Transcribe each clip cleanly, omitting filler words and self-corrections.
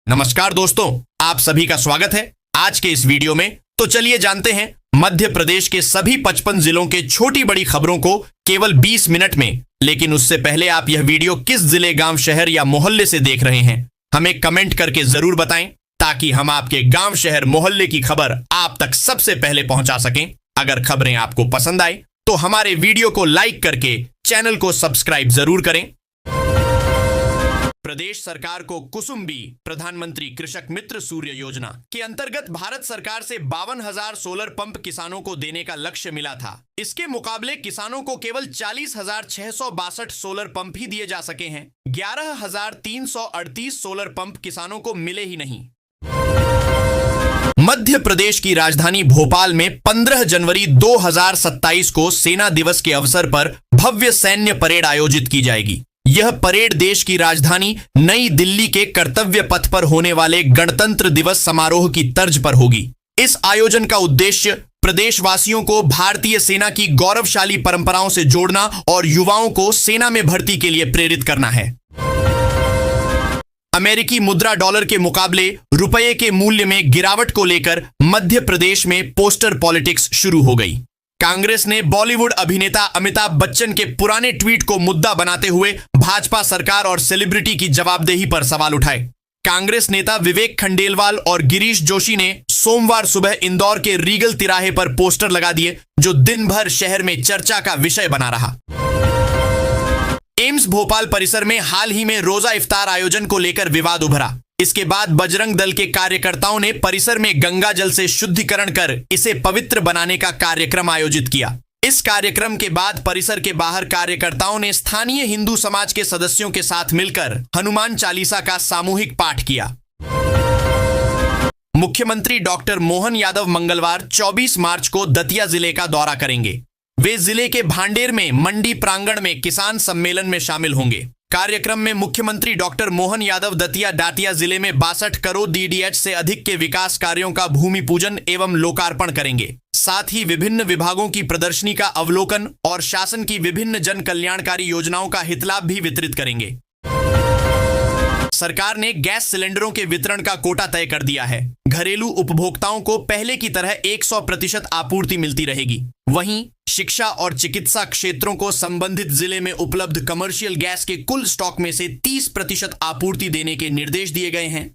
नमस्कार दोस्तों, आप सभी का स्वागत है आज के इस वीडियो में। तो चलिए जानते हैं मध्य प्रदेश के सभी 55 जिलों के छोटी बड़ी खबरों को केवल 20 मिनट में। लेकिन उससे पहले आप यह वीडियो किस जिले, गांव, शहर या मोहल्ले से देख रहे हैं, हमें कमेंट करके जरूर बताएं, ताकि हम आपके गांव, शहर, मोहल्ले की खबर आप तक सबसे पहले पहुंचा सकें। अगर खबरें आपको पसंद आए तो हमारे वीडियो को लाइक करके चैनल को सब्सक्राइब जरूर करें। प्रदेश सरकार को कुसुम बी प्रधानमंत्री कृषक मित्र सूर्य योजना के अंतर्गत भारत सरकार से 52,000 सोलर पंप किसानों को देने का लक्ष्य मिला था। इसके मुकाबले किसानों को केवल 40,662 सोलर पंप ही दिए जा सके हैं। 11,338 सोलर पंप किसानों को मिले ही नहीं। मध्य प्रदेश की राजधानी भोपाल में 15 जनवरी 2027 को सेना दिवस के अवसर पर भव्य सैन्य परेड आयोजित की जाएगी। यह परेड देश की राजधानी नई दिल्ली के कर्तव्य पथ पर होने वाले गणतंत्र दिवस समारोह की तर्ज पर होगी। इस आयोजन का उद्देश्य प्रदेशवासियों को भारतीय सेना की गौरवशाली परंपराओं से जोड़ना और युवाओं को सेना में भर्ती के लिए प्रेरित करना है। अमेरिकी मुद्रा डॉलर के मुकाबले रुपये के मूल्य में गिरावट को लेकर मध्य प्रदेश में पोस्टर पॉलिटिक्स शुरू हो गई। कांग्रेस ने बॉलीवुड अभिनेता अमिताभ बच्चन के पुराने ट्वीट को मुद्दा बनाते हुए भाजपा सरकार और सेलिब्रिटी की जवाबदेही पर सवाल उठाए। कांग्रेस नेता विवेक खंडेलवाल और गिरीश जोशी ने सोमवार सुबह इंदौर के रीगल तिराहे पर पोस्टर लगा दिए, जो दिन भर शहर में चर्चा का विषय बना रहा। एम्स भोपाल परिसर में हाल ही में रोजा इफ्तार आयोजन को लेकर विवाद उभरा। इसके बाद बजरंग दल के कार्यकर्ताओं ने परिसर में गंगा जल से शुद्धिकरण कर इसे पवित्र बनाने का कार्यक्रम आयोजित किया। इस कार्यक्रम के बाद परिसर के बाहर कार्यकर्ताओं ने स्थानीय हिंदू समाज के सदस्यों के साथ मिलकर हनुमान चालीसा का सामूहिक पाठ किया। मुख्यमंत्री डॉक्टर मोहन यादव मंगलवार 24 मार्च को दतिया जिले का दौरा करेंगे। वे जिले के भांडेर में मंडी प्रांगण में किसान सम्मेलन में शामिल होंगे। कार्यक्रम में मुख्यमंत्री डॉक्टर मोहन यादव दतिया डाटिया जिले में 62 करोड़ DDH से अधिक के विकास कार्यों का भूमि पूजन एवं लोकार्पण करेंगे। साथ ही विभिन्न विभागों की प्रदर्शनी का अवलोकन और शासन की विभिन्न जन कल्याणकारी योजनाओं का हितलाभ भी वितरित करेंगे। सरकार ने गैस सिलेंडरों के वितरण का कोटा तय कर दिया है। घरेलू उपभोक्ताओं को पहले की तरह 100% आपूर्ति मिलती रहेगी। वहीं शिक्षा और चिकित्सा क्षेत्रों को संबंधित जिले में उपलब्ध कमर्शियल गैस के कुल स्टॉक में से 30% आपूर्ति देने के निर्देश दिए गए हैं।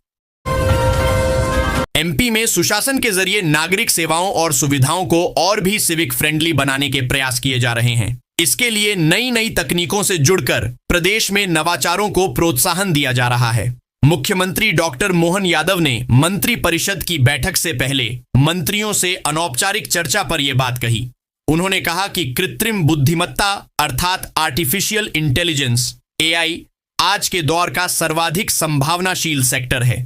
MP में सुशासन के जरिए नागरिक सेवाओं और सुविधाओं को और भी सिविक फ्रेंडली बनाने के प्रयास किए जा रहे हैं। इसके लिए नई तकनीकों से जुड़कर प्रदेश में नवाचारों को प्रोत्साहन दिया जा रहा है। मुख्यमंत्री डॉक्टर मोहन यादव ने मंत्री परिषद की बैठक से पहले मंत्रियों से अनौपचारिक चर्चा पर यह बात कही। उन्होंने कहा कि कृत्रिम बुद्धिमत्ता अर्थात आर्टिफिशियल इंटेलिजेंस AI आज के दौर का सर्वाधिक संभावनाशील सेक्टर है।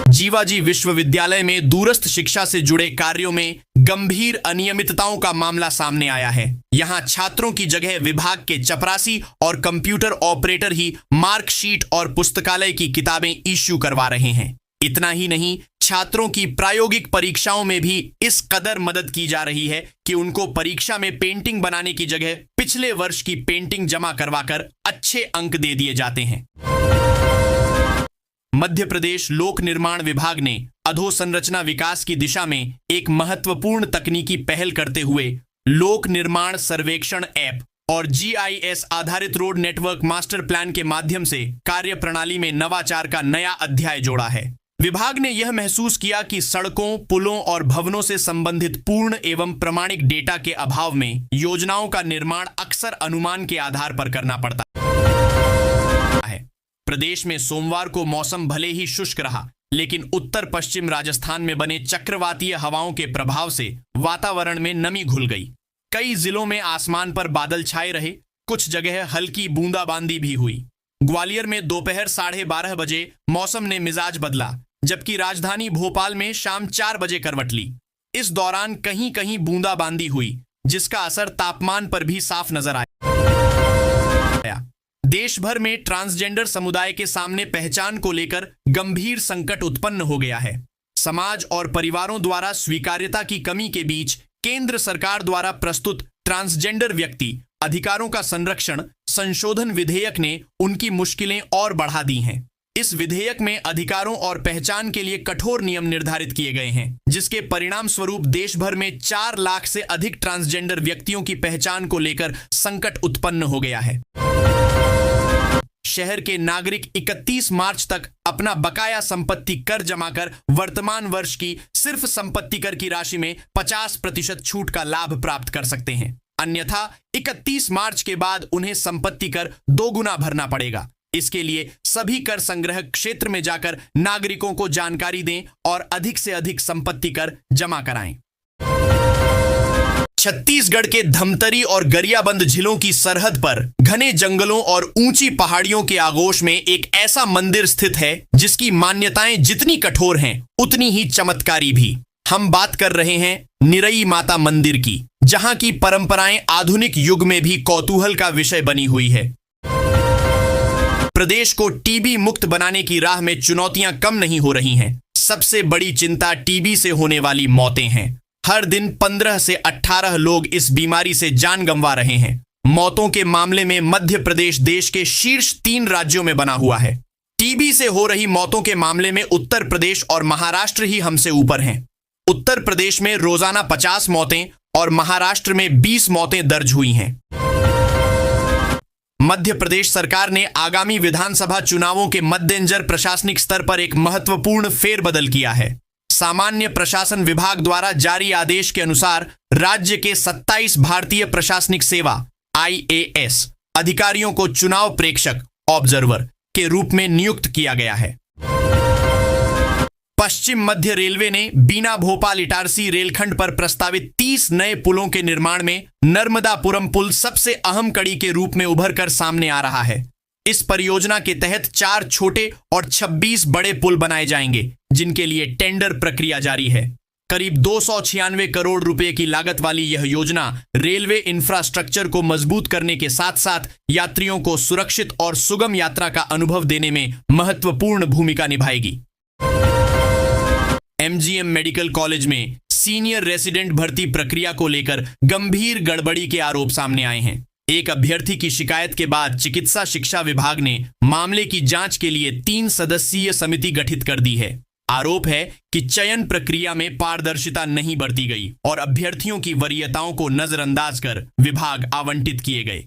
जीवाजी विश्वविद्यालय में दूरस्थ शिक्षा से जुड़े कार्यों में गंभीर अनियमितताओं का मामला सामने आया है। यहां छात्रों की जगह विभाग के चपरासी और कंप्यूटर ऑपरेटर ही मार्कशीट और पुस्तकालय की किताबें इश्यू करवा रहे हैं। इतना ही नहीं, छात्रों की प्रायोगिक परीक्षाओं में भी इस कदर मदद की जा रही है कि उनको परीक्षा में पेंटिंग बनाने की जगह पिछले वर्ष की पेंटिंग जमा करवाकर अच्छे अंक दे दिए जाते हैं। मध्य प्रदेश लोक निर्माण विभाग ने अधोसंरचना विकास की दिशा में एक महत्वपूर्ण तकनीकी पहल करते हुए लोक निर्माण सर्वेक्षण ऐप और GIS आधारित रोड नेटवर्क मास्टर प्लान के माध्यम से कार्य प्रणाली में नवाचार का नया अध्याय जोड़ा है। विभाग ने यह महसूस किया कि सड़कों, पुलों और भवनों से संबंधित पूर्ण एवं प्रमाणिक डेटा के अभाव में योजनाओं का निर्माण अक्सर अनुमान के आधार पर करना पड़ता है। प्रदेश में सोमवार को मौसम भले ही शुष्क रहा, लेकिन उत्तर पश्चिम राजस्थान में बने चक्रवातीय हवाओं के प्रभाव से वातावरण में नमी घुल गई। कई जिलों में आसमान पर बादल छाए रहे, कुछ जगह हल्की बूंदाबांदी भी हुई। ग्वालियर में दोपहर 12:30 बजे मौसम ने मिजाज बदला, जबकि राजधानी भोपाल में शाम 4 बजे करवट ली। इस दौरान कहीं कहीं बूंदाबांदी हुई, जिसका असर तापमान पर भी साफ नजर आया। देश भर में ट्रांसजेंडर समुदाय के सामने पहचान को लेकर गंभीर संकट उत्पन्न हो गया है। समाज और परिवारों द्वारा स्वीकार्यता की कमी के बीच केंद्र सरकार द्वारा प्रस्तुत ट्रांसजेंडर व्यक्ति अधिकारों का संरक्षण संशोधन विधेयक ने उनकी मुश्किलें और बढ़ा दी हैं। इस विधेयक में अधिकारों और पहचान के लिए कठोर नियम निर्धारित किए गए हैं, जिसके परिणाम स्वरूप देश भर में 4 लाख से अधिक ट्रांसजेंडर व्यक्तियों की पहचान को लेकर संकट उत्पन्न हो गया है। शहर के नागरिक 31 मार्च तक अपना बकाया संपत्ति कर जमा कर वर्तमान वर्ष की सिर्फ संपत्ति कर की राशि में 50% छूट का लाभ प्राप्त कर सकते हैं। अन्यथा 31 मार्च के बाद उन्हें संपत्ति कर 2 गुना भरना पड़ेगा। इसके लिए सभी कर संग्रह क्षेत्र में जाकर नागरिकों को जानकारी दें और अधिक से अधिक संपत्ति कर जमा कराएं। छत्तीसगढ़ के धमतरी और गरियाबंद जिलों की सरहद पर घने जंगलों और ऊंची पहाड़ियों के आगोश में एक ऐसा मंदिर स्थित है जिसकी मान्यताएं जितनी कठोर हैं उतनी ही चमत्कारी भी। हम बात कर रहे हैं निरई माता मंदिर की, जहां की परंपराएं आधुनिक युग में भी कौतूहल का विषय बनी हुई है। प्रदेश को टीबी मुक्त बनाने की राह में चुनौतियां कम नहीं हो रही हैं। सबसे बड़ी चिंता टीबी से होने वाली मौतें हैं। हर दिन 15 से 18 लोग इस बीमारी से जान गंवा रहे हैं। मौतों के मामले में मध्य प्रदेश देश के शीर्ष 3 राज्यों में बना हुआ है। टीबी से हो रही मौतों के मामले में उत्तर प्रदेश और महाराष्ट्र ही हमसे ऊपर हैं। उत्तर प्रदेश में रोजाना 50 मौतें और महाराष्ट्र में 20 मौतें दर्ज हुई हैं। मध्य प्रदेश सरकार ने आगामी विधानसभा चुनावों के मद्देनजर प्रशासनिक स्तर पर एक महत्वपूर्ण फेरबदल किया है। सामान्य प्रशासन विभाग द्वारा जारी आदेश के अनुसार राज्य के 27 भारतीय प्रशासनिक सेवा IAS अधिकारियों को चुनाव प्रेक्षक ऑब्जर्वर के रूप में नियुक्त किया गया है। पश्चिम मध्य रेलवे ने बीना भोपाल इटारसी रेलखंड पर प्रस्तावित 30 नए पुलों के निर्माण में नर्मदापुरम पुल सबसे अहम कड़ी के रूप में उभर कर सामने आ रहा है। इस परियोजना के तहत 4 छोटे और 26 बड़े पुल बनाए जाएंगे, जिनके लिए टेंडर प्रक्रिया जारी है। करीब 296 करोड़ रुपए की लागत वाली यह योजना रेलवे इंफ्रास्ट्रक्चर को मजबूत करने के साथ साथ यात्रियों को सुरक्षित और सुगम यात्रा का अनुभव देने में महत्वपूर्ण भूमिका निभाएगी। MGM मेडिकल कॉलेज में सीनियर रेसिडेंट भर्ती प्रक्रिया को लेकर गंभीर गड़बड़ी के आरोप सामने आए हैं। एक अभ्यर्थी की शिकायत के बाद चिकित्सा शिक्षा विभाग ने मामले की जांच के लिए 3 सदस्यीय समिति गठित कर दी है। आरोप है कि चयन प्रक्रिया में पारदर्शिता नहीं बरती गई और अभ्यर्थियों की वरीयताओं को नजरअंदाज कर विभाग आवंटित किए गए।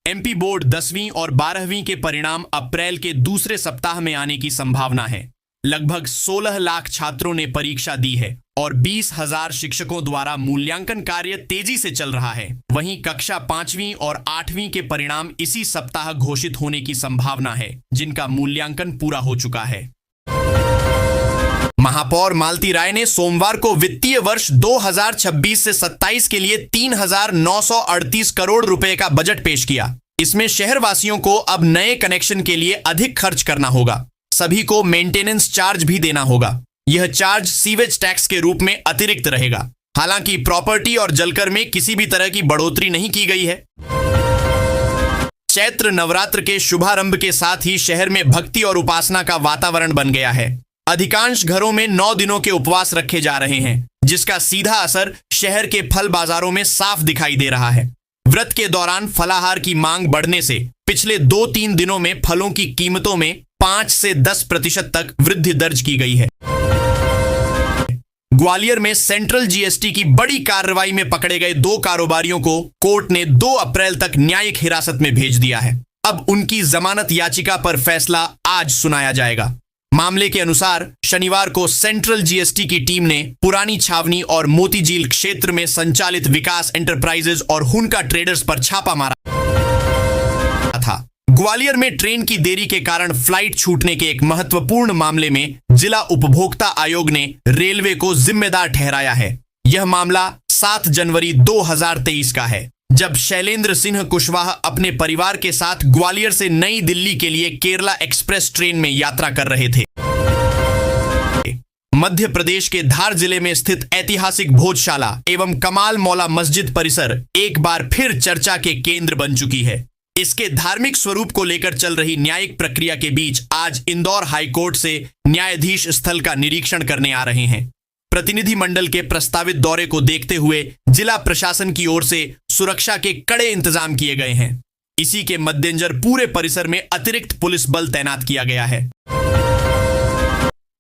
MP बोर्ड 10वीं और 12वीं के परिणाम अप्रैल के दूसरे सप्ताह में आने की संभावना है। लगभग 16 लाख छात्रों ने परीक्षा दी है और 20,000 शिक्षकों द्वारा मूल्यांकन कार्य तेजी से चल रहा है। वहीं कक्षा 5वीं और 8वीं के परिणाम इसी सप्ताह घोषित होने की संभावना है, जिनका मूल्यांकन पूरा हो चुका है। महापौर मालती राय ने सोमवार को वित्तीय वर्ष 2026 से 27 के लिए 3,938 करोड़ रुपए का बजट पेश किया। इसमें शहरवासियों को अब नए कनेक्शन के लिए अधिक खर्च करना होगा। सभी को मेंटेनेंस चार्ज भी देना होगा। यह चार्ज सीवेज टैक्स के रूप में अतिरिक्त रहेगा। हालांकि प्रॉपर्टी और जलकर में किसी भी तरह की बढ़ोतरी नहीं की गई है। चैत्र नवरात्र के शुभारंभ के साथ ही शहर में भक्ति और उपासना का वातावरण बन गया है। अधिकांश घरों में 9 दिनों के उपवास रखे जा रहे हैं, जिसका सीधा असर शहर के फल बाजारों में साफ दिखाई दे रहा है। व्रत के दौरान फलाहार की मांग बढ़ने से पिछले 2-3 दिनों में फलों की कीमतों में 5 से 10% तक वृद्धि दर्ज की गई है। ग्वालियर में सेंट्रल GST की बड़ी कार्रवाई में पकड़े गए 2 कारोबारियों को कोर्ट ने 2 अप्रैल तक न्यायिक हिरासत में भेज दिया है। अब उनकी जमानत याचिका पर फैसला आज सुनाया जाएगा। मामले के अनुसार शनिवार को सेंट्रल GST की टीम ने पुरानी छावनी और मोतीझील क्षेत्र में संचालित विकास एंटरप्राइजेज और हुनका ट्रेडर्स पर छापा मारा था। ग्वालियर में ट्रेन की देरी के कारण फ्लाइट छूटने के एक महत्वपूर्ण मामले में जिला उपभोक्ता आयोग ने रेलवे को जिम्मेदार ठहराया है। यह मामला 7 जनवरी 2023 का है, जब शैलेंद्र सिंह कुशवाहा अपने परिवार के साथ ग्वालियर से नई दिल्ली के लिए केरला एक्सप्रेस ट्रेन में यात्रा कर रहे थे। मध्य प्रदेश के धार जिले में स्थित ऐतिहासिक भोजशाला एवं कमाल मौला मस्जिद परिसर एक बार फिर चर्चा के केंद्र बन चुकी है। इसके धार्मिक स्वरूप को लेकर चल रही न्यायिक प्रक्रिया के बीच आज इंदौर हाईकोर्ट से न्यायाधीश स्थल का निरीक्षण करने आ रहे हैं। प्रतिनिधि मंडल के प्रस्तावित दौरे को देखते हुए जिला प्रशासन की ओर से सुरक्षा के कड़े इंतजाम किए गए हैं। इसी के मद्देनजर पूरे परिसर में अतिरिक्त पुलिस बल तैनात किया गया है।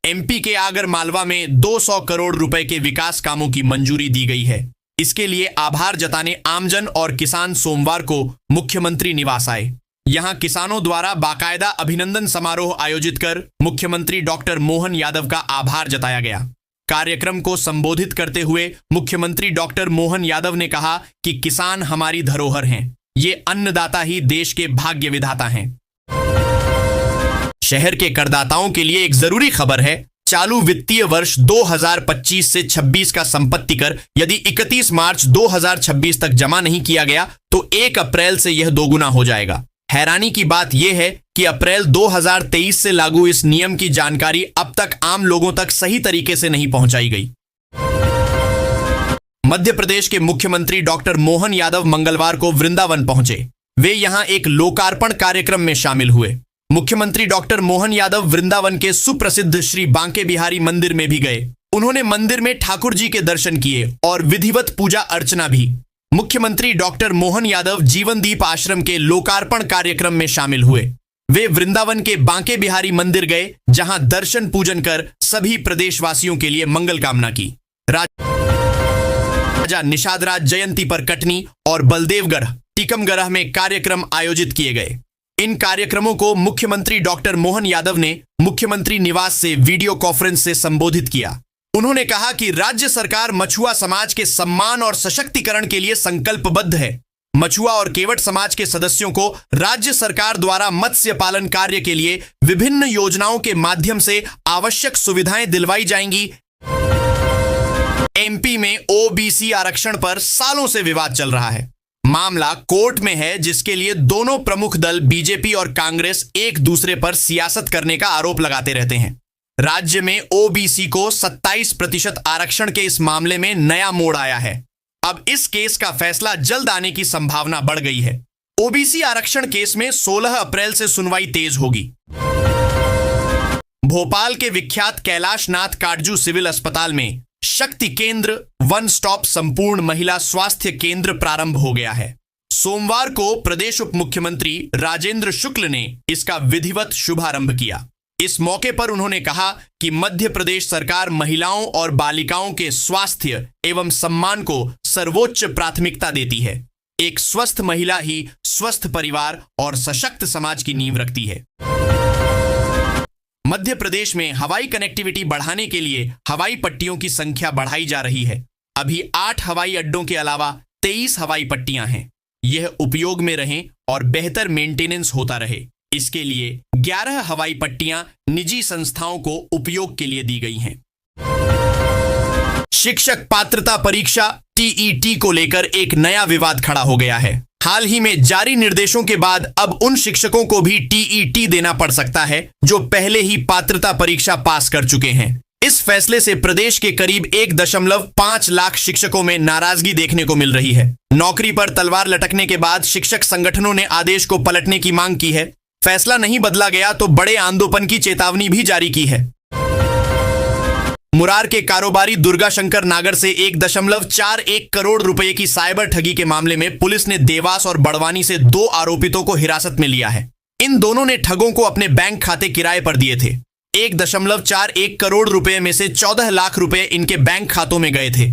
एमपी के आगर मालवा में 200 करोड़ रुपए के विकास कामों की मंजूरी दी गई है। इसके लिए आभार जताने आमजन और किसान सोमवार को मुख्यमंत्री निवास आए। यहां किसानों द्वारा बाकायदा अभिनंदन समारोह आयोजित कर मुख्यमंत्री डॉक्टर मोहन यादव का आभार जताया गया। कार्यक्रम को संबोधित करते हुए मुख्यमंत्री डॉक्टर मोहन यादव ने कहा कि किसान हमारी धरोहर हैं। ये अन्नदाता ही देश के भाग्य विधाता हैं। शहर के करदाताओं के लिए एक जरूरी खबर है। चालू वित्तीय वर्ष 2025 से 26 का संपत्ति कर यदि 31 मार्च 2026 तक जमा नहीं किया गया तो 1 अप्रैल से यह दोगुना हो जाएगा। हैरानी की बात यह है कि अप्रैल 2023 से लागू इस नियम की जानकारी अब तक आम लोगों तक सही तरीके से नहीं पहुंचाई गई। मध्य प्रदेश के मुख्यमंत्री डॉक्टर मोहन यादव मंगलवार को वृंदावन पहुंचे। वे यहां एक लोकार्पण कार्यक्रम में शामिल हुए। मुख्यमंत्री डॉक्टर मोहन यादव वृंदावन के सुप्रसिद्ध श्री बांके बिहारी मंदिर में भी गए। उन्होंने मंदिर में ठाकुर जी के दर्शन किए और विधिवत पूजा अर्चना भी। मुख्यमंत्री डॉक्टर मोहन यादव जीवनदीप आश्रम के लोकार्पण कार्यक्रम में शामिल हुए। वे वृंदावन के बांके बिहारी मंदिर गए, जहां दर्शन पूजन कर सभी प्रदेशवासियों के लिए मंगल कामना की। राजा निषादराज जयंती पर कटनी और बलदेवगढ़ टीकमगढ़ में कार्यक्रम आयोजित किए गए। इन कार्यक्रमों को मुख्यमंत्री डॉक्टर मोहन यादव ने मुख्यमंत्री निवास से वीडियो कॉन्फ्रेंस से संबोधित किया। उन्होंने कहा कि राज्य सरकार मछुआ समाज के सम्मान और सशक्तिकरण के लिए संकल्पबद्ध है। मछुआ और केवट समाज के सदस्यों को राज्य सरकार द्वारा मत्स्य पालन कार्य के लिए विभिन्न योजनाओं के माध्यम से आवश्यक सुविधाएं दिलवाई जाएंगी। एमपी में ओबीसी आरक्षण पर सालों से विवाद चल रहा है। मामला कोर्ट में है, जिसके लिए दोनों प्रमुख दल बीजेपी और कांग्रेस एक दूसरे पर सियासत करने का आरोप लगाते रहते हैं। राज्य में ओबीसी को 27% आरक्षण के इस मामले में नया मोड़ आया है। अब इस केस का फैसला जल्द आने की संभावना बढ़ गई है। ओबीसी आरक्षण केस में 16 अप्रैल से सुनवाई तेज होगी। भोपाल के विख्यात कैलाशनाथ काटजू सिविल अस्पताल में शक्ति केंद्र वन स्टॉप संपूर्ण महिला स्वास्थ्य केंद्र प्रारंभ हो गया है। सोमवार को प्रदेश उप मुख्यमंत्री राजेंद्र शुक्ल ने इसका विधिवत शुभारंभ किया। इस मौके पर उन्होंने कहा कि मध्य प्रदेश सरकार महिलाओं और बालिकाओं के स्वास्थ्य एवं सम्मान को सर्वोच्च प्राथमिकता देती है। एक स्वस्थ महिला ही स्वस्थ परिवार और सशक्त समाज की नींव रखती है। मध्य प्रदेश में हवाई कनेक्टिविटी बढ़ाने के लिए हवाई पट्टियों की संख्या बढ़ाई जा रही है। अभी 8 हवाई अड्डों के अलावा 23 हवाई पट्टियां हैं। यह उपयोग में रहें और बेहतर मेंटेनेंस होता रहे, इसके लिए 11 हवाई पट्टियां निजी संस्थाओं को उपयोग के लिए दी गई हैं। शिक्षक पात्रता परीक्षा टीईटी को लेकर एक नया विवाद खड़ा हो गया है। हाल ही में जारी निर्देशों के बाद अब उन शिक्षकों को भी टीईटी देना पड़ सकता है जो पहले ही पात्रता परीक्षा पास कर चुके हैं। इस फैसले से प्रदेश के करीब 1.5 लाख शिक्षकों में नाराजगी देखने को मिल रही है। नौकरी पर तलवार लटकने के बाद शिक्षक संगठनों ने आदेश को पलटने की मांग की है। फैसला नहीं बदला गया तो बड़े आंदोलन की चेतावनी भी जारी की है। मुरार के कारोबारी दुर्गा शंकर नागर से 1.41 करोड़ रुपए की साइबर ठगी के मामले में पुलिस ने देवास और बड़वानी से 2 आरोपितों को हिरासत में लिया है। इन दोनों ने ठगों को अपने बैंक खाते किराए पर दिए थे। 1.41 करोड़ रुपए में से 14 लाख रुपए इनके बैंक खातों में गए थे।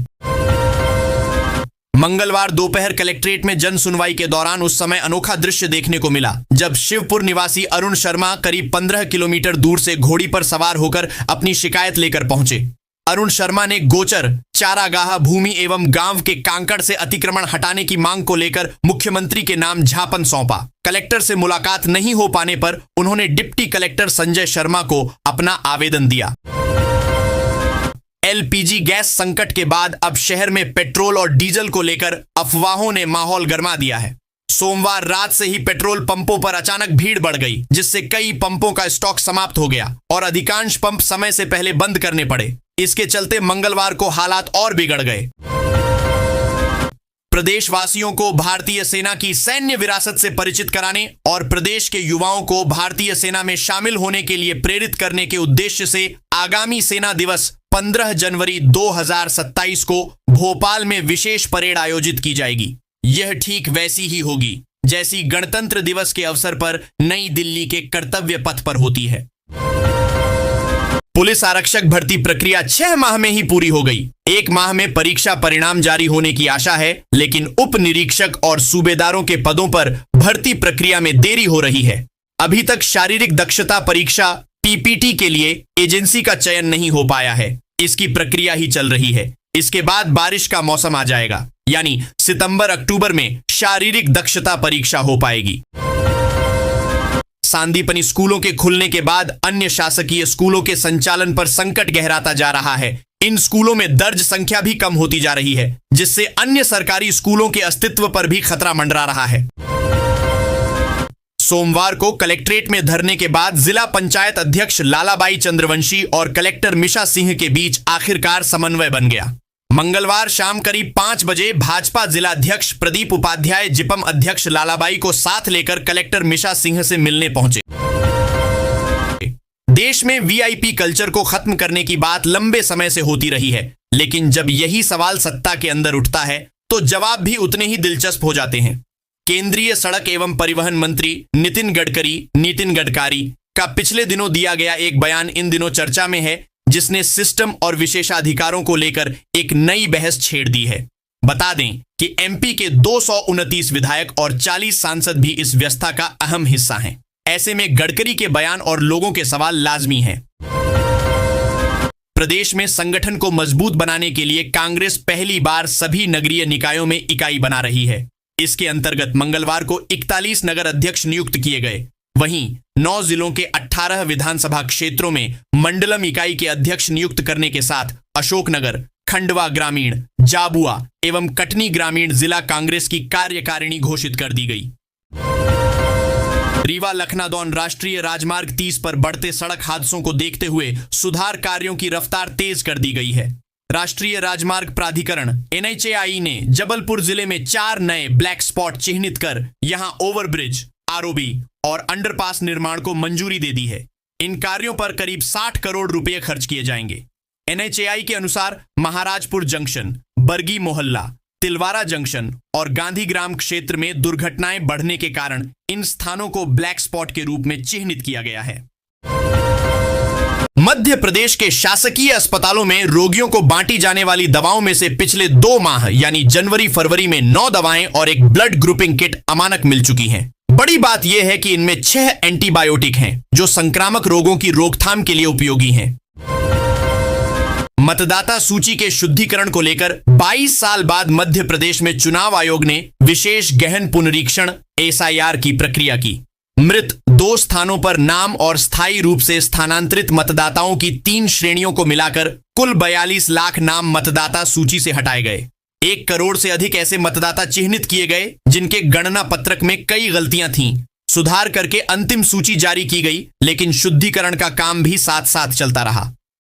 मंगलवार दोपहर कलेक्ट्रेट में जन सुनवाई के दौरान उस समय अनोखा दृश्य देखने को मिला जब शिवपुर निवासी अरुण शर्मा करीब 15 किलोमीटर दूर से घोड़ी पर सवार होकर अपनी शिकायत लेकर पहुंचे। अरुण शर्मा ने गोचर, चारागाह भूमि एवं गांव के कांकड़ से अतिक्रमण हटाने की मांग को लेकर मुख्यमंत्री के नाम ज्ञापन सौंपा। कलेक्टर से मुलाकात नहीं हो पाने पर उन्होंने डिप्टी कलेक्टर संजय शर्मा को अपना आवेदन दिया। एलपीजी गैस संकट के बाद अब शहर में पेट्रोल और डीजल को लेकर अफवाहों ने माहौल गर्मा दिया है। सोमवार रात से ही पेट्रोल पंपों पर अचानक भीड़ बढ़ गई, जिससे कई पंपों का स्टॉक समाप्त हो गया और अधिकांश पंप समय से पहले बंद करने पड़े। इसके चलते मंगलवार को हालात और बिगड़ गए। प्रदेशवासियों को भारतीय सेना की सैन्य विरासत से परिचित कराने और प्रदेश के युवाओं को भारतीय सेना में शामिल होने के लिए प्रेरित करने के उद्देश्य से आगामी सेना दिवस 15 जनवरी 2027 को भोपाल में विशेष परेड आयोजित की जाएगी। यह ठीक वैसी ही होगी जैसी गणतंत्र दिवस के अवसर पर नई दिल्ली के कर्तव्य पथ पर होती है। पुलिस आरक्षक भर्ती प्रक्रिया 6 माह में ही पूरी हो गई। 1 माह में परीक्षा परिणाम जारी होने की आशा है, लेकिन उप निरीक्षक और सूबेदारों के पदों पर भर्ती प्रक्रिया में देरी हो रही है। अभी तक शारीरिक दक्षता परीक्षा पीपीटी के लिए एजेंसी का चयन नहीं हो पाया है। इसकी प्रक्रिया ही चल रही है। इसके बाद बारिश का मौसम आ जाएगा, यानी सितंबर-अक्टूबर में शारीरिक दक्षता परीक्षा हो पाएगी। सांदीपनी स्कूलों के खुलने के बाद अन्य शासकीय स्कूलों के संचालन पर संकट गहराता जा रहा है। इन स्कूलों में दर्ज संख्या भी कम होती जा रही है, जिससे अन्य सरकारी स्कूलों के अस्तित्व पर भी खतरा मंडरा रहा है। सोमवार को कलेक्ट्रेट में धरने के बाद जिला पंचायत अध्यक्ष लालाबाई चंद्रवंशी और कलेक्टर मिशा सिंह के बीच आखिरकार समन्वय बन गया। मंगलवार शाम करीब 5 बजे भाजपा जिलाध्यक्ष प्रदीप उपाध्याय जिपम अध्यक्ष लालाबाई को साथ लेकर कलेक्टर मिशा सिंह से मिलने पहुंचे। देश में वीआईपी कल्चर को खत्म करने की बात लंबे समय से होती रही है, लेकिन जब यही सवाल सत्ता के अंदर उठता है तो जवाब भी उतने ही दिलचस्प हो जाते हैं। केंद्रीय सड़क एवं परिवहन मंत्री नितिन गडकरी का पिछले दिनों दिया गया एक बयान इन दिनों चर्चा में है, जिसने सिस्टम और विशेषाधिकारों को लेकर एक नई बहस छेड़ दी है। बता दें कि एमपी के 229 विधायक और 40 सांसद भी इस व्यवस्था का अहम हिस्सा हैं। ऐसे में गडकरी के बयान और लोगों के सवाल लाजमी हैं। प्रदेश में संगठन को मजबूत बनाने के लिए कांग्रेस पहली बार सभी नगरीय निकायों में इकाई बना रही है। इसके अंतर्गत मंगलवार को 41 नगर अध्यक्ष नियुक्त किए गए। वहीं 9 जिलों के 18 विधानसभा क्षेत्रों में मंडलम इकाई के अध्यक्ष नियुक्त करने के साथ अशोकनगर, खंडवा ग्रामीण, जाबुआ एवं कटनी ग्रामीण जिला कांग्रेस की कार्यकारिणी घोषित कर दी गई। रीवा लखनादौन राष्ट्रीय राजमार्ग 30 पर बढ़ते सड़क हादसों को देखते हुए सुधार कार्यों की रफ्तार तेज कर दी गई है। राष्ट्रीय राजमार्ग प्राधिकरण NHAI ने जबलपुर जिले में 4 नए ब्लैक स्पॉट चिन्हित कर यहां ओवरब्रिज, आरओबी और अंडरपास निर्माण को मंजूरी दे दी है। इन कार्यों पर करीब 60 करोड़ रुपए खर्च किए जाएंगे। NHAI के अनुसार महाराजपुर जंक्शन, बरगी मोहल्ला, तिलवारा जंक्शन और गांधीग्राम क्षेत्र में दुर्घटनाएं बढ़ने के कारण इन स्थानों को ब्लैक स्पॉट के रूप में चिन्हित किया गया है। मध्य प्रदेश के शासकीय अस्पतालों में रोगियों को बांटी जाने वाली दवाओं में से पिछले 2 माह यानी जनवरी-फरवरी में 9 दवाएं और एक ब्लड ग्रुपिंग किट अमानक मिल चुकी हैं। बड़ी बात यह है कि इनमें 6 एंटीबायोटिक हैं, जो संक्रामक रोगों की रोकथाम के लिए उपयोगी हैं। मतदाता सूची के शुद्धिकरण को लेकर 22 साल बाद मध्य प्रदेश में चुनाव आयोग ने विशेष गहन पुनरीक्षण SIR की प्रक्रिया की। मृत 2 स्थानों पर नाम और स्थायी रूप से स्थानांतरित मतदाताओं की 3 श्रेणियों को मिलाकर कुल 42 लाख नाम मतदाता सूची से हटाए गए। 1 करोड़ से अधिक ऐसे मतदाता चिन्हित किए गए जिनके गणना पत्रक में कई गलतियां थीं। सुधार करके अंतिम सूची जारी की गई, लेकिन शुद्धिकरण का काम भी साथ साथ चलता रहा।